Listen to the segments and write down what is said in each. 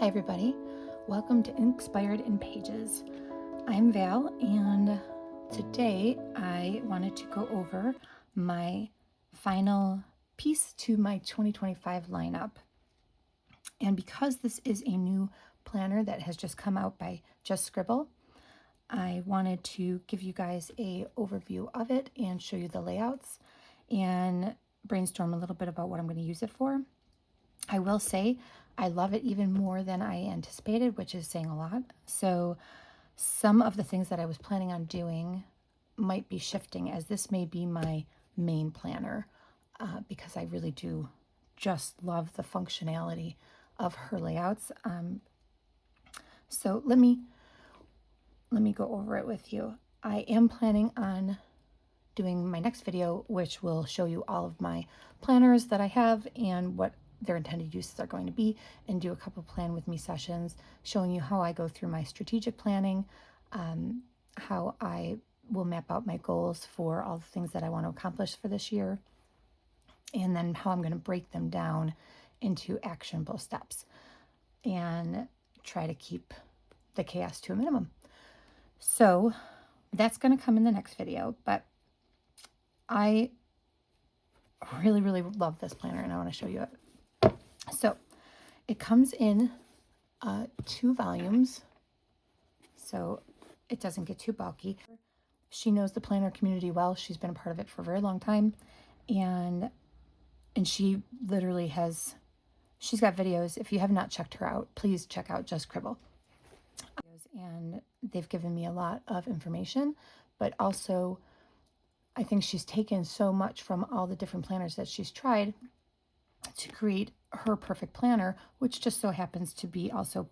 Hi everybody, welcome to Inspired in Pages. I'm Val, and today I wanted to go over my final piece to my 2025 lineup. And because this is a new planner that has just come out by Just Scribble, I wanted to give you guys a overview of it and show you the layouts and brainstorm a little bit about what I'm going to use it for. I will say I love it even more than I anticipated, which is saying a lot. So some of the things that I was planning on doing might be shifting, as this may be my main planner because I really do just love the functionality of her layouts. So let me go over it with you. I am planning on doing my next video, which will show you all of my planners that I have and what their intended uses are going to be, and do a couple plan with me sessions showing you how I go through my strategic planning, how I will map out my goals for all the things that I want to accomplish for this year, and then how I'm going to break them down into actionable steps and try to keep the chaos to a minimum. So that's going to come in the next video, but I really love this planner and I want to show you it. So it comes in 2 volumes, so it doesn't get too bulky. She knows the planner community well. She's been a part of it for a very long time, and she literally she's got videos. If you have not checked her out, please check out Just Scribble. And they've given me a lot of information, but also I think she's taken so much from all the different planners that she's tried to create her perfect planner, which just so happens to be also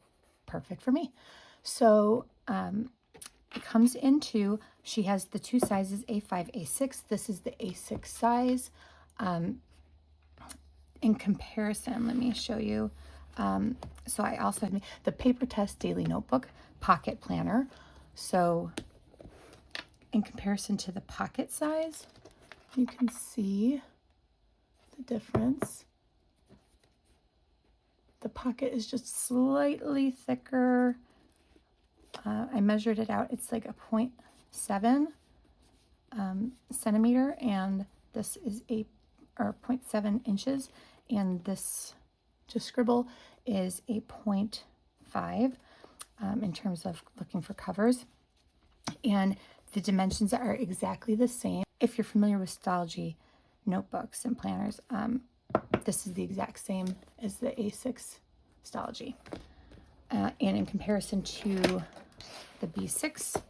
perfect for me. So it comes into, she has the 2 sizes, A5, A6. This is the A6 size. In comparison, let me show you. So I also have the Paper Test Daily Notebook Pocket Planner. So in comparison to the pocket size, you can see the difference. The pocket is just slightly thicker. I measured it out. It's like a 0.7 centimeter, and this is 0.7 inches, and this Just Scribble is a 0.5 in terms of looking for covers. And the dimensions are exactly the same. If you're familiar with Stalogy notebooks and planners, this is the exact same as the A6 Stalogy. And in comparison to the B6,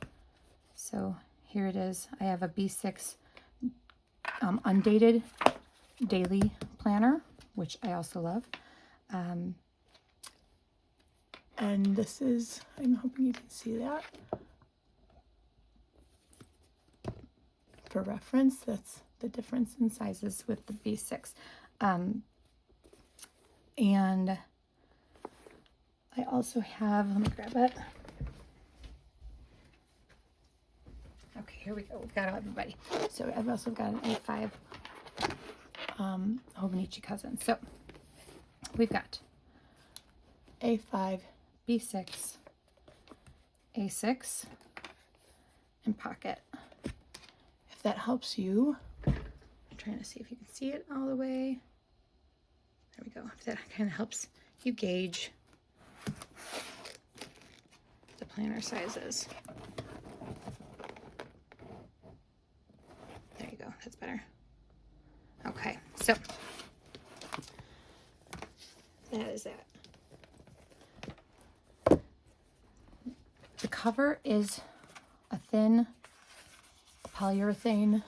so here it is. I have a B6 undated daily planner, which I also love. And this is, I'm hoping you can see that. For reference, that's the difference in sizes with the B6. And I also have, let me grab it. Okay, here we go. We've got everybody. So I've also got an A5 Hobonichi cousin. So we've got A5, B6, A6, and pocket. If that helps you, I'm trying to see if you can see it all the way. There we go. If that kind of helps you gauge the planner sizes. There you go. That's better. Okay, so that is that. The cover is a thin polyurethane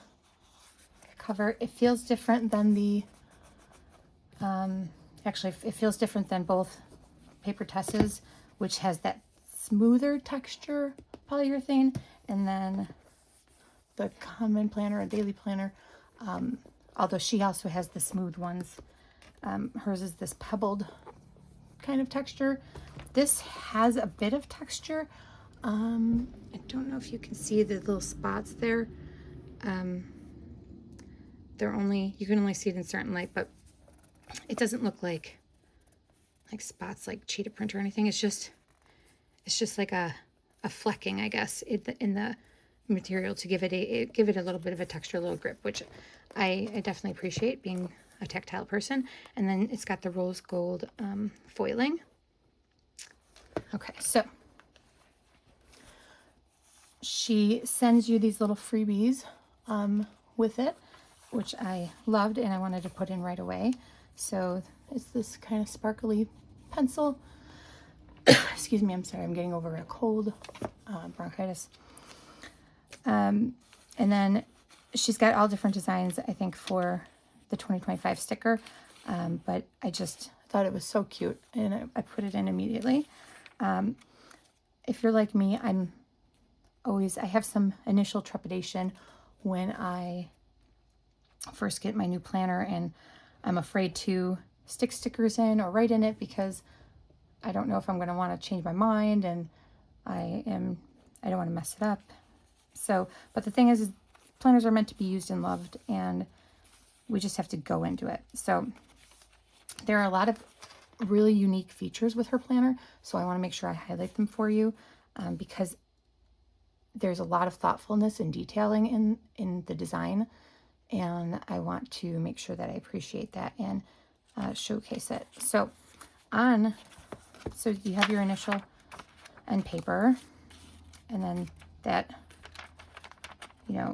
cover. It feels different than the actually it feels different than both Paper Test's, which has that smoother texture polyurethane, and then the common planner or daily planner, although she also has the smooth ones. Hers is this pebbled kind of texture. This has a bit of texture. I don't know if you can see the little spots there. You can only see it in certain light, but it doesn't look like like spots like cheetah print or anything. It's just like a flecking, I guess, in the material to give it a little bit of a texture, a little grip, which I definitely appreciate, being a tactile person. And then it's got the rose gold foiling. Okay, so she sends you these little freebies with it, which I loved and I wanted to put in right away. So it's this kind of sparkly pencil. Excuse me, I'm sorry, I'm getting over a cold, bronchitis. And then she's got all different designs, I think, for the 2025 sticker. But I just thought it was so cute and I put it in immediately. If you're like me, I have some initial trepidation when I first get my new planner, and I'm afraid to stick stickers in or write in it because I don't know if I'm going to want to change my mind, and I don't want to mess it up. So, but the thing is planners are meant to be used and loved, and we just have to go into it. So there are a lot of really unique features with her planner, so I want to make sure I highlight them for you, because there's a lot of thoughtfulness and detailing in the design, and I want to make sure that I appreciate that and showcase it. So you have your initial end paper, and then that,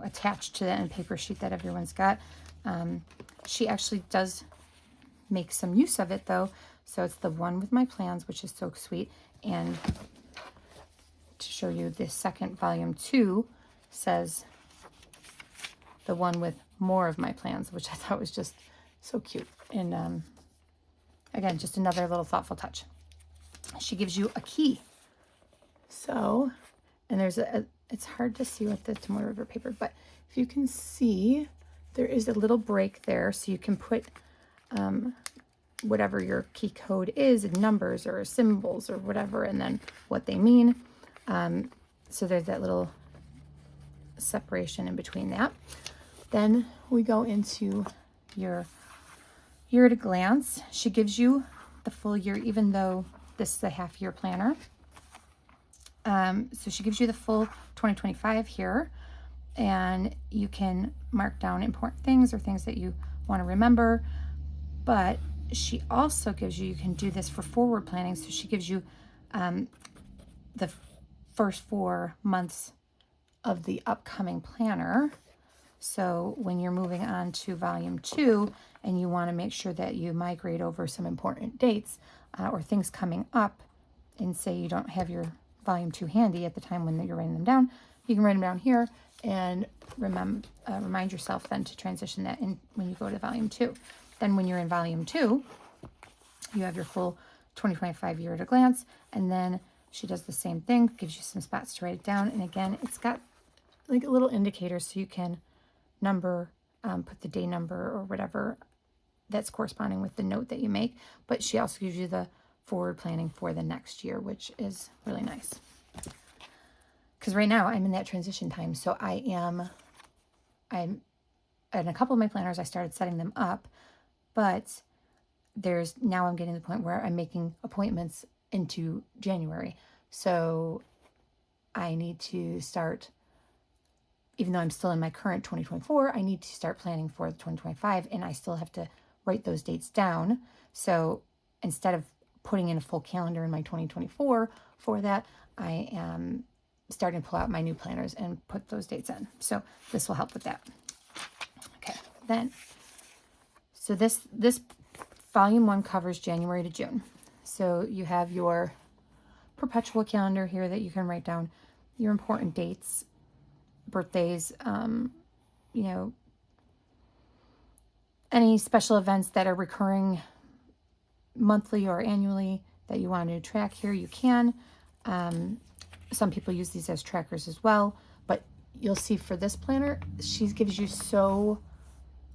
attached to the end paper sheet that everyone's got. She actually does make some use of it though. So it's the one with my plans, which is so sweet. And to show you, the second volume 2 says the one with more of my plans, which I thought was just so cute. And again, just another little thoughtful touch. She gives you a key. So, and there's it's hard to see with the Tomoe River paper, but if you can see, there is a little break there, so you can put whatever your key code is in numbers or symbols or whatever, and then what they mean. So there's that little separation in between that. Then we go into your year at a glance. She gives you the full year, even though this is a half-year planner. So she gives you the full 2025 here, and you can mark down important things or things that you want to remember. But she also gives you can do this for forward planning. So she gives you the first 4 months of the upcoming planner. So when you're moving on to volume 2 and you want to make sure that you migrate over some important dates or things coming up, and say you don't have your volume 2 handy at the time when you're writing them down, you can write them down here and remind yourself then to transition that in when you go to volume 2. Then when you're in volume 2, you have your full 2025 year at a glance, and then she does the same thing, gives you some spots to write it down. And again, it's got like a little indicator so you can number, put the day number or whatever that's corresponding with the note that you make. But she also gives you the forward planning for the next year, which is really nice. Because right now I'm in that transition time. So I'm in a couple of my planners, I started setting them up, but now I'm getting to the point where I'm making appointments into January. So I need to start, even though I'm still in my current 2024, I need to start planning for the 2025, and I still have to write those dates down. So instead of putting in a full calendar in my 2024 for that, I am starting to pull out my new planners and put those dates in. So this will help with that. Okay, then, so this volume 1 covers January to June. So you have your perpetual calendar here that you can write down your important dates, birthdays, any special events that are recurring monthly or annually that you want to track here, you can. Some people use these as trackers as well, but you'll see for this planner, she gives you so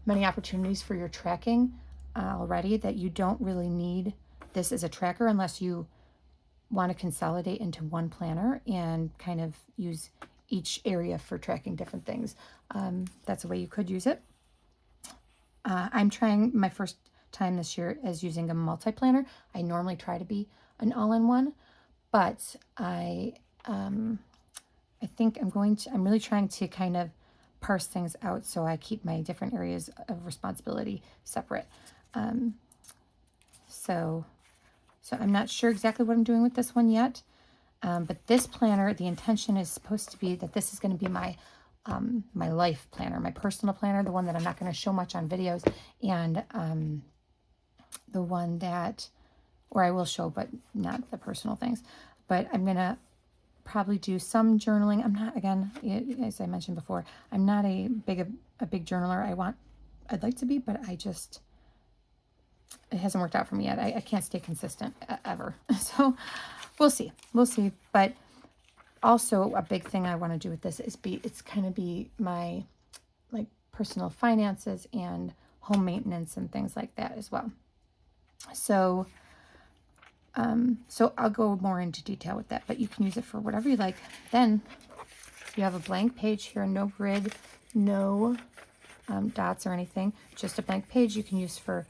many opportunities for your tracking already that you don't really need this as a tracker unless you want to consolidate into one planner and kind of use each area for tracking different things. That's a way you could use it. I'm trying my first time this year as using a multi-planner. I normally try to be an all-in-one, but I think I'm really trying to kind of parse things out so I keep my different areas of responsibility separate. So I'm not sure exactly what I'm doing with this one yet. But this planner, the intention is supposed to be that this is going to be my my life planner, my personal planner, the one that I'm not going to show much on videos, and the one that, or I will show, but not the personal things. But I'm going to probably do some journaling. I'm not, again, as I mentioned before, I'm not a big journaler. I'd like to be, but it hasn't worked out for me yet. I can't stay consistent ever. So we'll see. But also a big thing I want to do with this is it's kind of be my like personal finances and home maintenance and things like that as well. So I'll go more into detail with that, but you can use it for whatever you like. Then you have a blank page here, no grid, no dots or anything, just a blank page you can use for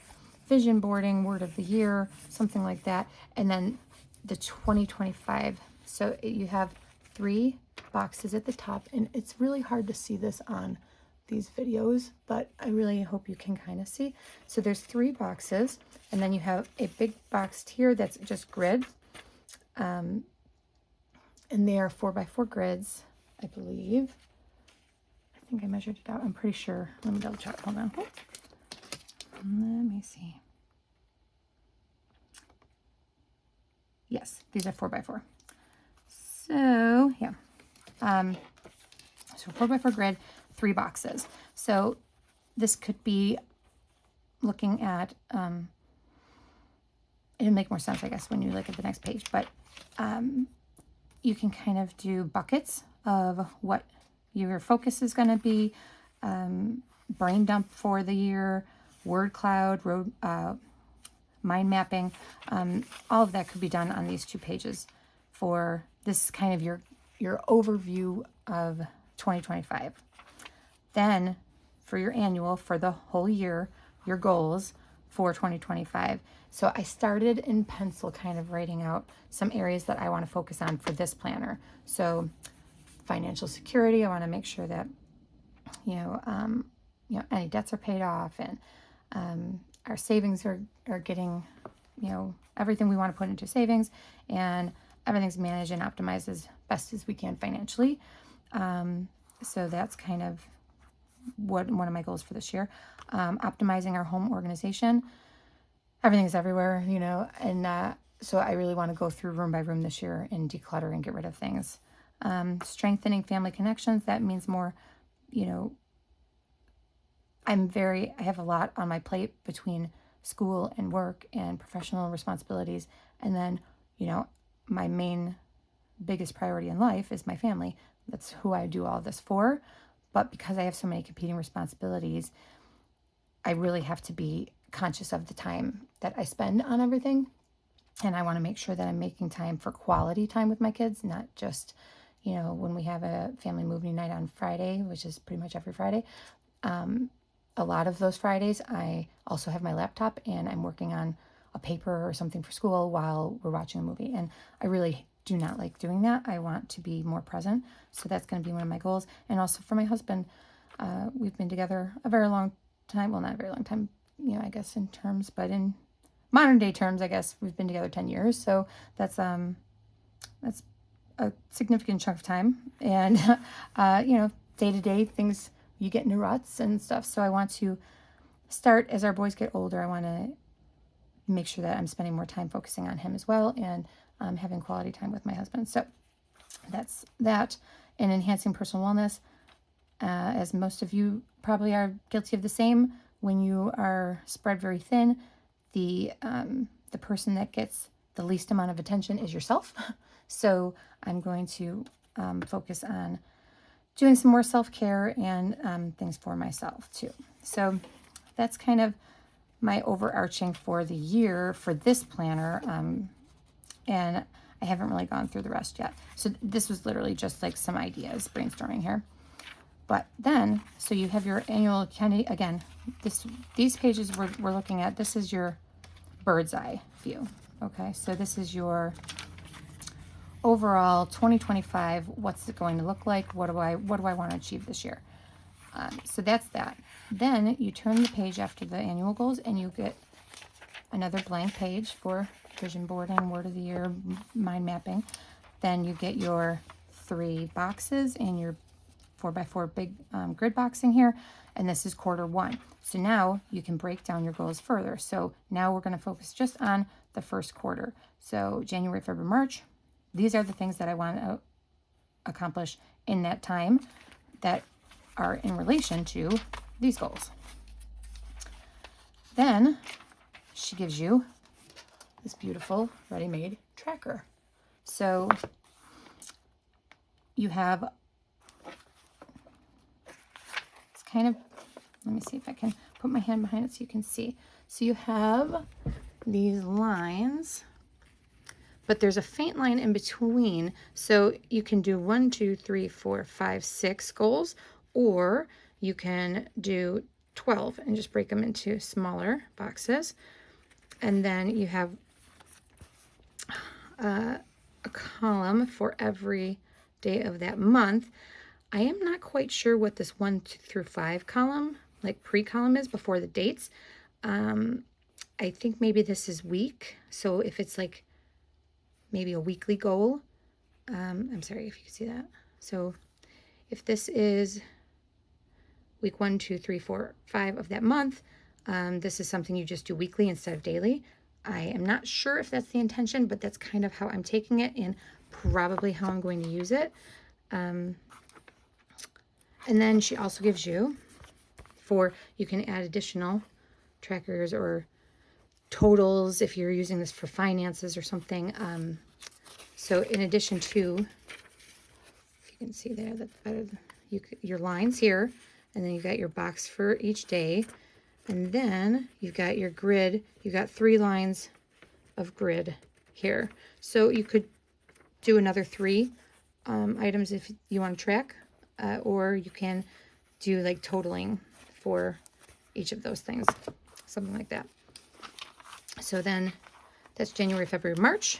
vision boarding, word of the year, something like that. And then the 2025. So you have 3 boxes at the top, and it's really hard to see this on these videos, but I really hope you can kind of see. So there's 3 boxes, and then you have a big box here that's just grid. And they are 4x4 grids, I believe. I think I measured it out. I'm pretty sure. Let me double check. Hold on. Let me see. Yes, these are 4x4. So yeah. So 4x4 grid, 3 boxes. So this could be looking at, it'll make more sense, I guess, when you look at the next page, but you can kind of do buckets of what your focus is going to be, brain dump for the year, word cloud, road, mind mapping. All of that could be done on these 2 pages for this kind of your overview of 2025. Then for your annual, for the whole year, your goals for 2025. So I started in pencil kind of writing out some areas that I want to focus on for this planner. So financial security, I want to make sure that, any debts are paid off, and our savings are getting, everything we want to put into savings, and everything's managed and optimized as best as we can financially. So that's kind of one of my goals for this year. Optimizing our home organization. Everything's everywhere, and so I really want to go through room by room this year and declutter and get rid of things. Strengthening family connections. That means more, I have a lot on my plate between school and work and professional responsibilities. And then, my biggest priority in life is my family. That's who I do all this for. But because I have so many competing responsibilities, I really have to be conscious of the time that I spend on everything. And I want to make sure that I'm making time for quality time with my kids, not just, when we have a family movie night on Friday, which is pretty much every Friday. A lot of those Fridays, I also have my laptop and I'm working on a paper or something for school while we're watching a movie. And I really do not like doing that. I want to be more present. So that's going to be one of my goals. And also for my husband, we've been together a very long time. Well, not a very long time, I guess in terms, but in modern day terms, I guess we've been together 10 years. So that's a significant chunk of time. And, day to day things, you get into ruts and stuff. So I want to start as our boys get older. I want to make sure that I'm spending more time focusing on him as well, and having quality time with my husband. So that's that. And enhancing personal wellness, as most of you probably are guilty of the same. When you are spread very thin, the person that gets the least amount of attention is yourself. So I'm going to focus on doing some more self-care and things for myself too. So that's kind of my overarching for the year for this planner. And I haven't really gone through the rest yet. So this was literally just like some ideas, brainstorming here. But then, so you have your annual candy, again, these pages we're looking at, this is your bird's eye view. Okay, so this is your overall 2025, what's it going to look like? What do I want to achieve this year? So that's that. Then you turn the page after the annual goals and you get another blank page for vision boarding, word of the year, mind mapping. Then you get your 3 boxes and your 4x4 big grid boxing here. And this is quarter 1. So now you can break down your goals further. So now we're going to focus just on the first quarter. So January, February, March, these are the things that I want to accomplish in that time that are in relation to these goals. Then she gives you this beautiful ready-made tracker. So you have, it's kind of, let me see if I can put my hand behind it so you can see. So you have these lines, but there's a faint line in between. So you can do 1, 2, 3, 4, 5, 6 goals, or you can do 12 and just break them into smaller boxes. And then you have a column for every day of that month. I am not quite sure what this 1 through 5 column, like pre-column, is before the dates. I think maybe this is week. So if it's like maybe a weekly goal, I'm sorry if you can see that. So if this is week 1, 2, 3, 4, 5 of that month, this is something you just do weekly instead of daily. I am not sure if that's the intention, but that's kind of how I'm taking it and probably how I'm going to use it. And then she also gives you you can add additional trackers or totals if you're using this for finances or something. So in addition to, if you can see there, that's better, your lines here, and then you've got your box for each day, and then you've got your grid. You've got 3 lines of grid here. So you could do another 3 items if you want to track, or you can do like totaling for each of those things, something like that. So then that's January, February, March.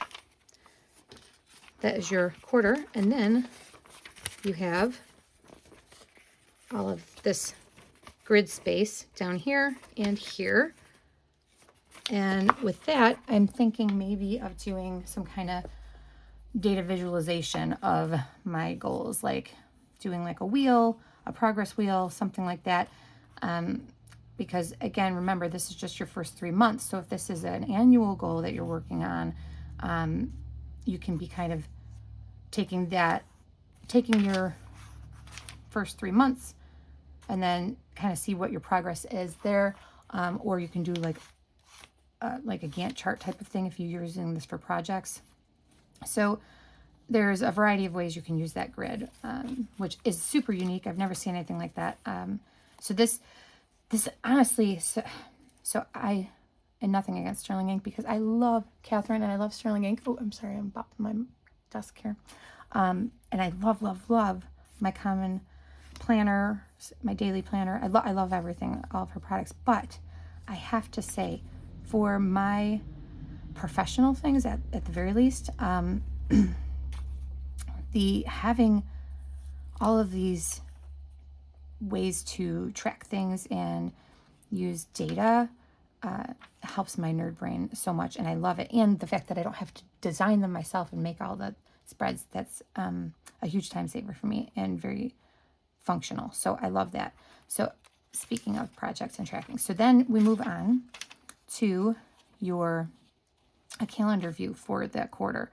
That is your quarter. And then you have all of this grid space down here and here. And with that, I'm thinking maybe of doing some kind of data visualization of my goals, like doing like a wheel, a progress wheel, something like that. Because again, remember, this is just your first 3 months. So if this is an annual goal that you're working on, you can be kind of taking your first 3 months and then kind of see what your progress is there. Or you can do like a Gantt chart type of thing if you're using this for projects. So there's a variety of ways you can use that grid, which is super unique. I've never seen anything like that. So this honestly, so I, and nothing against Sterling ink, because I love Catherine and I love Sterling ink. Oh, I'm sorry, I'm bopping my desk here. And I love my common planner, my daily planner. I love everything, all of her products. But I have to say, for my professional things, at the very least, having all of these ways to track things and use data helps my nerd brain so much, and I love it. And the fact that I don't have to design them myself and make all the spreads, that's a huge time saver for me and very functional. So I love that. So speaking of projects and tracking, so then we move on to a calendar view for that quarter,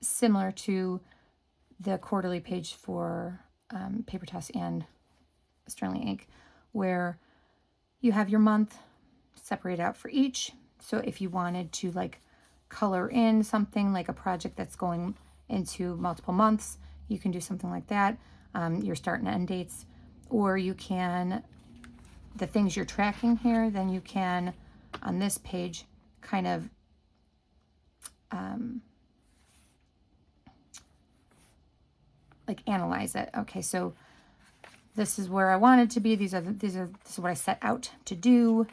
similar to the quarterly page for Paper Toss and Sterling ink, where you have your month separated out for each. So if you wanted to like color in something like a project that's going into multiple months, you can do something like that, your start and end dates. Or you can, the things you're tracking here, then you can on this page kind of like analyze it. Okay, so this is where I wanted to be. This is what I set out to do.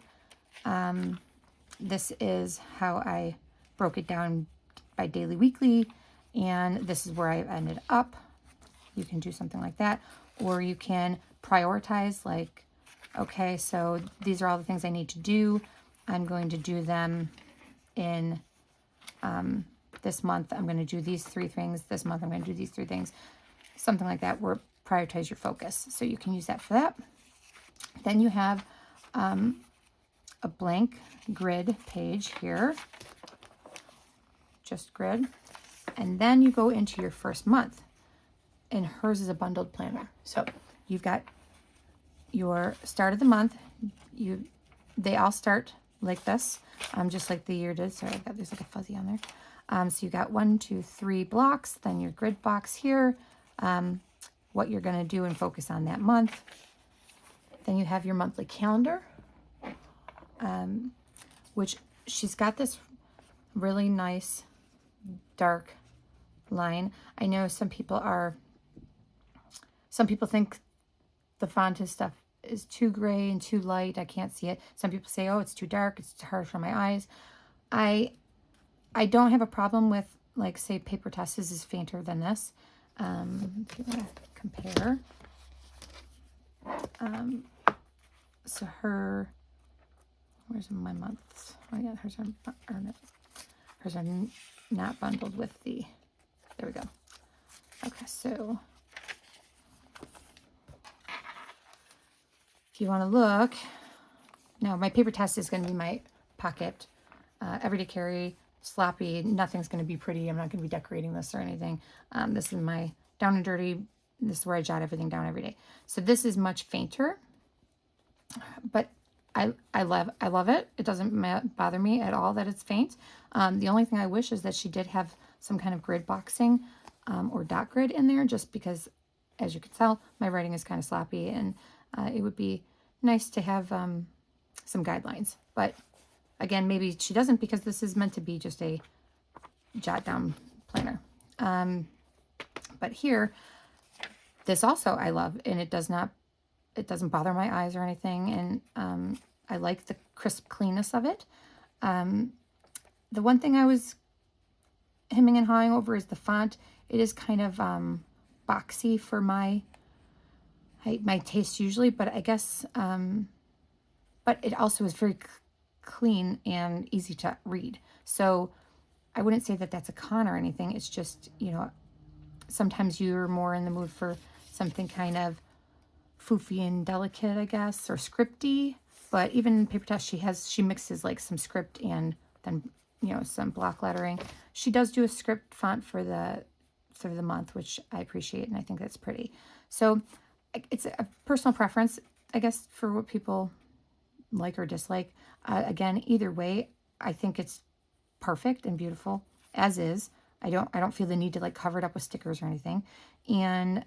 This is how I broke it down by daily, weekly, and this is where I ended up. You can do something like that, or you can prioritize, like, okay, so these are all the things I need to do. I'm going to do them in this month. I'm going to do these 3 things. This month I'm going to do these 3 things. Something like that, where prioritize your focus. So you can use that for that. Then you have a blank grid page here, just grid. And then you go into your first month, and hers is a bundled planner. So you've got your start of the month. They all start like this, just like the year did. Sorry, there's like a fuzzy on there. So you got 1, 2, 3 blocks, then your grid box here, what you're going to do and focus on that month. Then you have your monthly calendar, which she's got this really nice dark line. I know some people think the font is too gray and too light. I can't see it. Some people say, oh, it's too dark, it's harsh on my eyes. I don't have a problem with, like, say, Paper Tessa's is fainter than this. If you want to compare. So where's my months? Oh yeah, hers are not bundled with the, there we go. Okay, so if you want to look, now my Paper Test is going to be my pocket, everyday carry, sloppy. Nothing's going to be pretty. I'm not going to be decorating this or anything. This is my down and dirty. This is where I jot everything down every day. So this is much fainter, but I love it. It doesn't bother me at all that it's faint. The only thing I wish is that she did have some kind of grid boxing or dot grid in there, just because, as you can tell, my writing is kind of sloppy, and it would be nice to have some guidelines. But again, maybe she doesn't, because this is meant to be just a jot down planner. But here, this also I love, and it doesn't bother my eyes or anything, and I like the crisp cleanness of it. The one thing I was hemming and hawing over is the font. It is kind of boxy for my taste usually, but I guess, but it also is very clean and easy to read. So I wouldn't say that that's a con or anything. It's just, you know, sometimes you're more in the mood for something kind of foofy and delicate, I guess, or scripty. But even in Paper Test, she mixes like some script and then, you know, some block lettering. She does do a script font for the month, which I appreciate, and I think that's pretty. So it's a personal preference, I guess, for what people like or dislike. Again, either way, I think it's perfect and beautiful as is. I don't feel the need to like cover it up with stickers or anything. And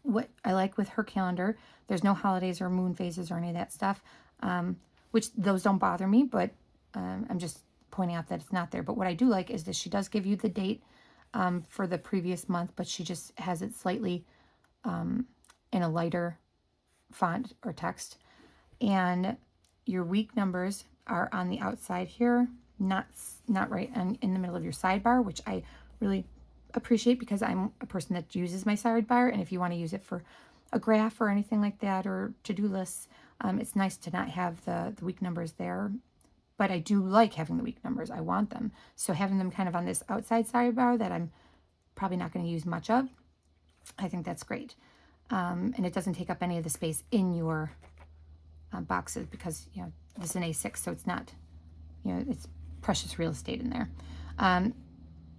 what I like with her calendar, there's no holidays or moon phases or any of that stuff, which those don't bother me, but I'm just pointing out that it's not there. But what I do like is that she does give you the date for the previous month, but she just has it slightly in a lighter font or text. And your week numbers are on the outside here, not right in the middle of your sidebar, which I really appreciate, because I'm a person that uses my sidebar, and if you want to use it for a graph or anything like that, or to-do lists, it's nice to not have the week numbers there. But I do like having the week numbers. I want them. So having them kind of on this outside sidebar that I'm probably not going to use much of, I think that's great. And it doesn't take up any of the space in your boxes, because, you know, this is an A6, so it's not, you know, it's precious real estate in there.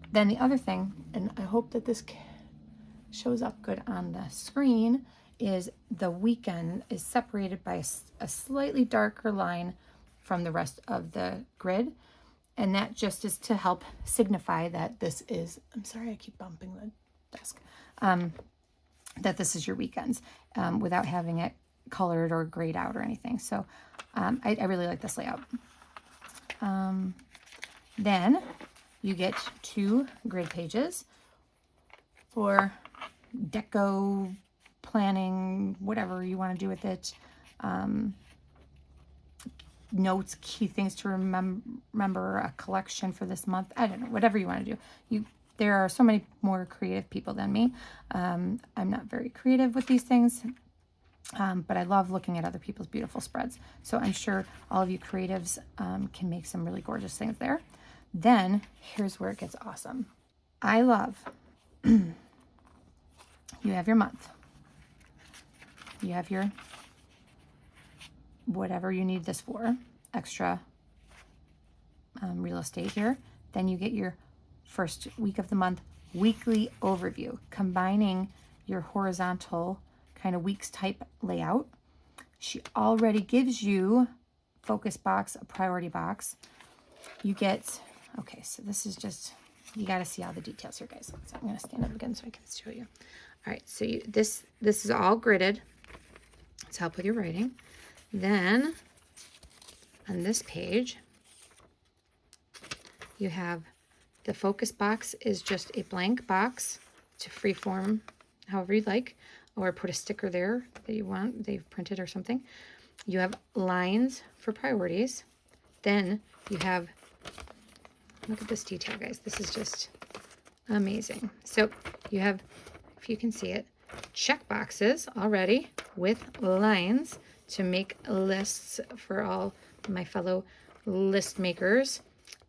Then the other thing, and I hope that this shows up good on the screen, is the weekend is separated by a slightly darker line from the rest of the grid. And that just is to help signify that this is, I'm sorry, I keep bumping the desk, that this is your weekends, without having it colored or grayed out or anything. So I really like this layout. Then you get 2 grid pages for deco planning, whatever you want to do with it. Notes, key things to remember, a collection for this month. I don't know, whatever you want to do. There are so many more creative people than me. I'm not very creative with these things, but I love looking at other people's beautiful spreads. So I'm sure all of you creatives can make some really gorgeous things there. Then here's where it gets awesome. I love, you have your month. You have your whatever you need this for, extra real estate here. Then you get your first week of the month weekly overview, combining your horizontal kind of weeks type layout. She already gives you focus box, a priority box. You get, okay, so this is just, you got to see all the details here, guys. So I'm going to stand up again so I can show you. All right, so this is all gridded to help with your writing. Then on this page, you have the focus box is just a blank box to freeform however you'd like, or put a sticker there that you want, they've printed or something. You have lines for priorities. Then you have, look at this detail, guys. This is just amazing. So you have, if you can see it, check boxes already with lines to make lists for all my fellow list makers.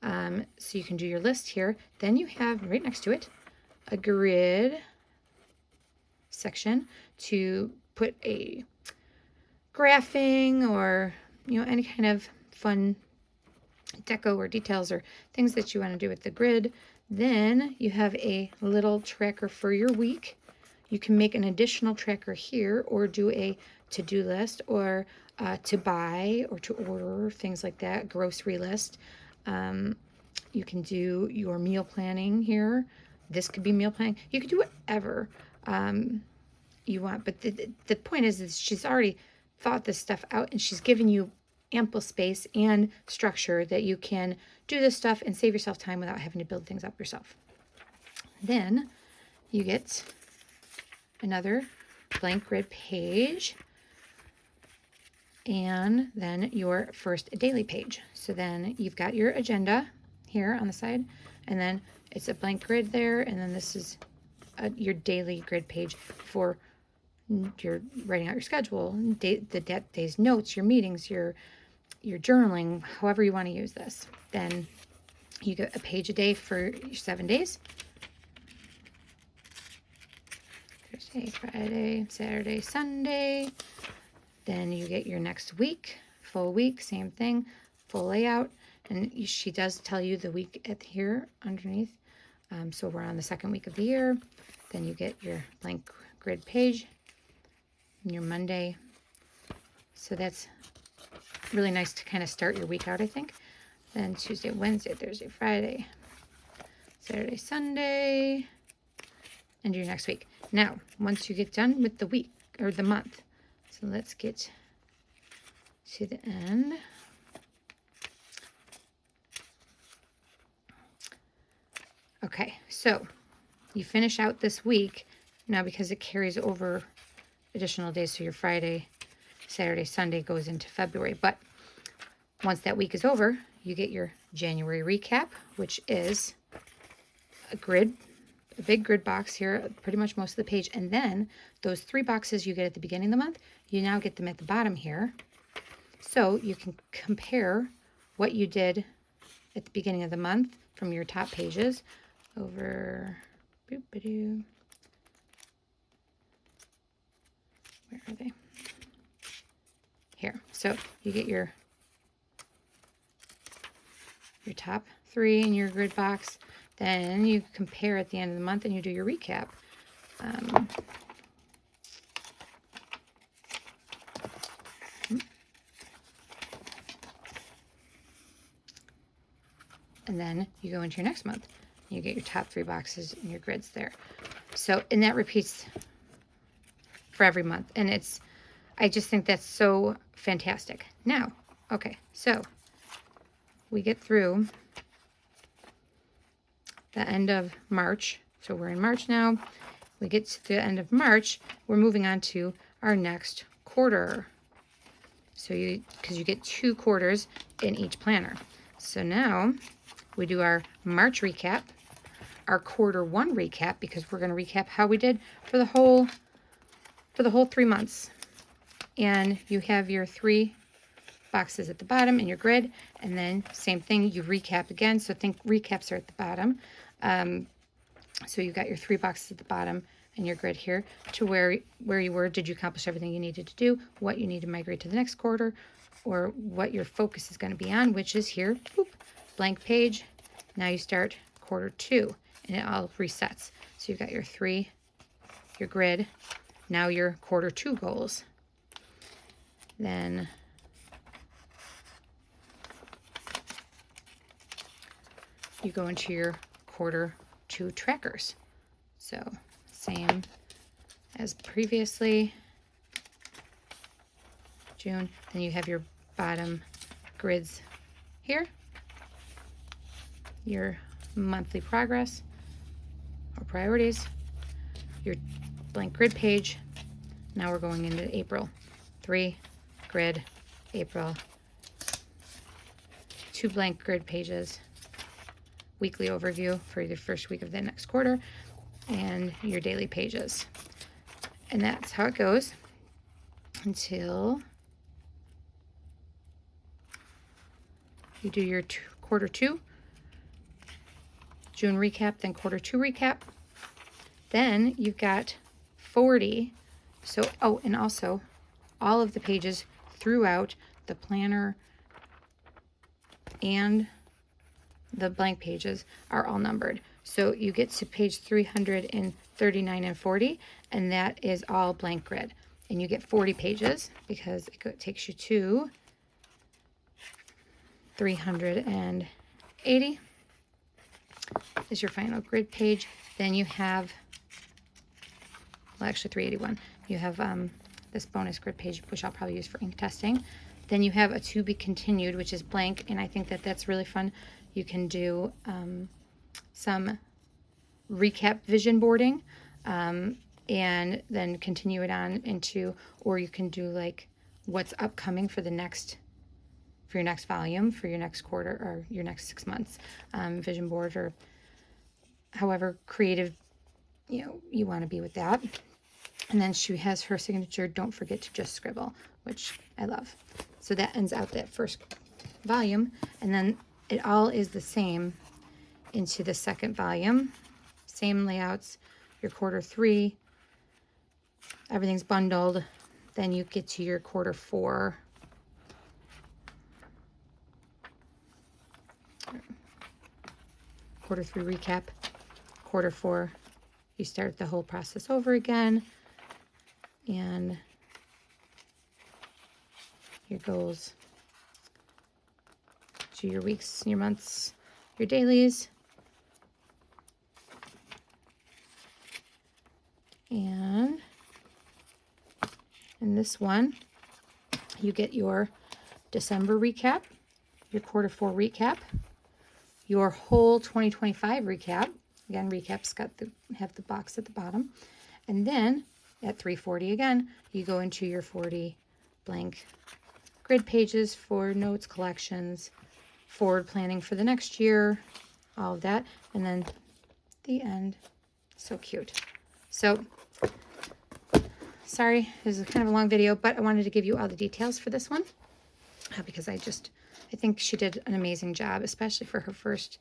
So you can do your list here. Then you have right next to it a grid section to put a graphing or, you know, any kind of fun deco or details or things that you want to do with the grid. Then you have a little tracker for your week. You can make an additional tracker here or do a to-do list or to buy or to order, things like that, grocery list. You can do your meal planning here. This could be meal planning. You could do whatever you want. But the point is she's already thought this stuff out and she's given you ample space and structure that you can do this stuff and save yourself time without having to build things up yourself. Then you get another blank grid page and then your first daily page. So then you've got your agenda here on the side and then it's a blank grid there, and then this is your daily grid page for your writing out your schedule, the day's notes, your meetings, your journaling, however you want to use this. Then you get a page a day for your 7 days. Thursday, Friday, Saturday, Sunday. Then you get your next week, full week, same thing, full layout. And she does tell you the week at here underneath. So we're on the second week of the year. Then you get your blank grid page and your Monday. So that's really nice to kind of start your week out, I think. Then Tuesday, Wednesday, Thursday, Friday, Saturday, Sunday, and your next week. Now, once you get done with the week or the month, so let's get to the end. Okay, so you finish out this week now because it carries over additional days. So your Friday, Saturday, Sunday goes into February. But once that week is over, you get your January recap, which is a grid, a big grid box here, pretty much most of the page. And then those 3 boxes you get at the beginning of the month, you now get them at the bottom here. So you can compare what you did at the beginning of the month from your top pages over, boop-a-doo. Where are they? Here. So you get your top 3 in your grid box. Then you compare at the end of the month and you do your recap. And then you go into your next month. You get your top 3 boxes and your grids there. So, and that repeats for every month. And I just think that's so fantastic. Now, okay, so we get through the end of March. So we're in March now. we get to the end of March, we're moving on to our next quarter. So because you get 2 quarters in each planner. So now we do our March recap, our quarter 1 recap, because we're going to recap how we did for the whole 3 months. And you have your 3 boxes at the bottom in your grid, and then same thing, you recap again. So think recaps are at the bottom. So you got your 3 boxes at the bottom in your grid here to where you were. Did you accomplish everything you needed to do? What you need to migrate to the next quarter, or what your focus is going to be on, which is here. Boop, blank page. Now you start quarter 2, and it all resets. So you've got your 3, your grid. Now your quarter 2 goals. Then you go into your quarter 2 trackers. So same as previously, June. Then you have your bottom grids here, your monthly progress or priorities, your blank grid page. Now we're going into April. 3 grid, April, 2 blank grid pages, weekly overview for the first week of the next quarter, and your daily pages. And that's how it goes until you do your quarter 2, June recap, then quarter 2 recap. Then you've got 40. So, oh, and also all of the pages throughout the planner and the blank pages are all numbered. So you get to page 339 and 40, and that is all blank grid. And you get 40 pages because it takes you to 380 is your final grid page. Then you have, well, actually 381. You have this bonus grid page, which I'll probably use for ink testing. Then you have a to be continued, which is blank, and I think that that's really fun. You can do some recap vision boarding, and then continue it on into, or you can do like what's upcoming for the next, for your next volume, for your next quarter, or your next 6 months vision board, or however creative you want to be with that. And then she has her signature, don't forget to just scribble, which I love. So that ends out that first volume, and then it all is the same into the second volume. Same layouts, your quarter 3, everything's bundled. Then you get to your quarter 4. Quarter 3 recap, quarter 4, you start the whole process over again. And your goals, to your weeks, your months, your dailies. And in this one, you get your December recap, your quarter 4 recap, your whole 2025 recap. Again, recaps have the box at the bottom. And then at 340 again, you go into your 40 blank grid pages for notes, collections, forward planning for the next year, all of that. And then the end. So cute. So sorry, this is kind of a long video, but I wanted to give you all the details for this one because I think she did an amazing job, especially for her first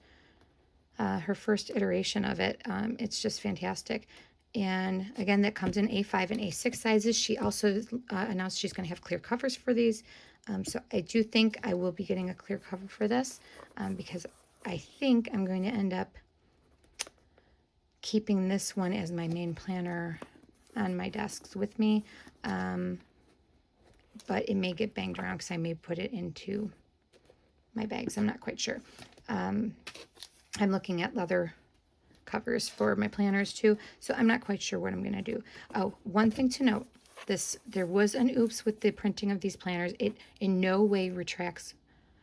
iteration of it. It's just fantastic. And again, that comes in A5 and A6 sizes. She also announced she's going to have clear covers for these. So I do think I will be getting a clear cover for this because I think I'm going to end up keeping this one as my main planner on my desks with me. But it may get banged around because I may put it into my bags. I'm not quite sure. I'm looking at leather covers for my planners too, so I'm not quite sure what I'm going to do. Oh, one thing to note, there was an oops with the printing of these planners. It in no way retracts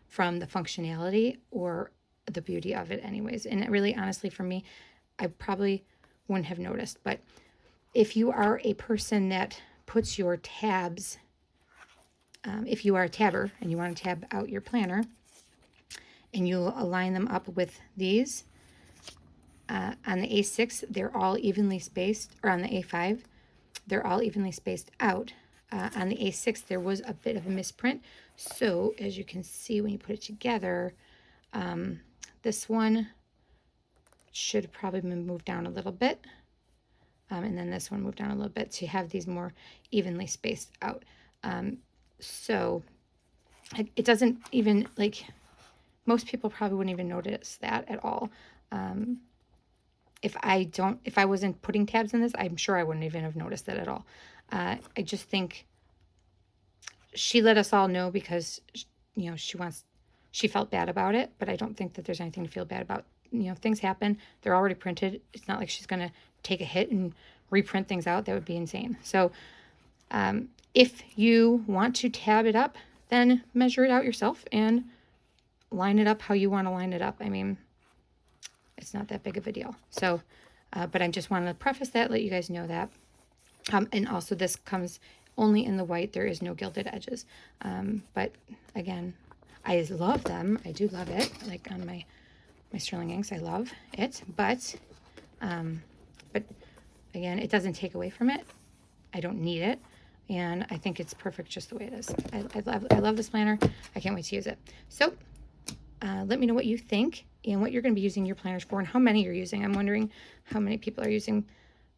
from the functionality or the beauty of it anyways, and it really, honestly, for me, I probably wouldn't have noticed, but if you are a person that puts your tabs, if you are a tabber and you want to tab out your planner, and you'll align them up with these, on the A6, they're all evenly spaced, or on the A5, they're all evenly spaced out. On the A6, there was a bit of a misprint. So as you can see, when you put it together, this one should probably move down a little bit. And then this one moved down a little bit to have these more evenly spaced out. So it doesn't even, like, most people probably wouldn't even notice that at all. If I wasn't putting tabs in this, I'm sure I wouldn't even have noticed that at all. I just think she let us all know because, you know, she felt bad about it, but I don't think that there's anything to feel bad about. You know, things happen. They're already printed. It's not like she's going to take a hit and reprint things out. That would be insane. So if you want to tab it up, then measure it out yourself and line it up how you want to line it up. I mean, it's not that big of a deal. So, but I just wanted to preface that, let you guys know that. And also this comes only in the white. There is no gilded edges. But again, I love them. I do love it. Like on my Sterling inks, I love it. But again, it doesn't take away from it. I don't need it. And I think it's perfect just the way it is. I love this planner. I can't wait to use it. So let me know what you think and what you're going to be using your planners for and how many you're using. I'm wondering how many people are using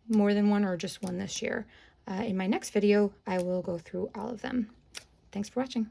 more than one or just one this year. In my next video, I will go through all of them. Thanks for watching.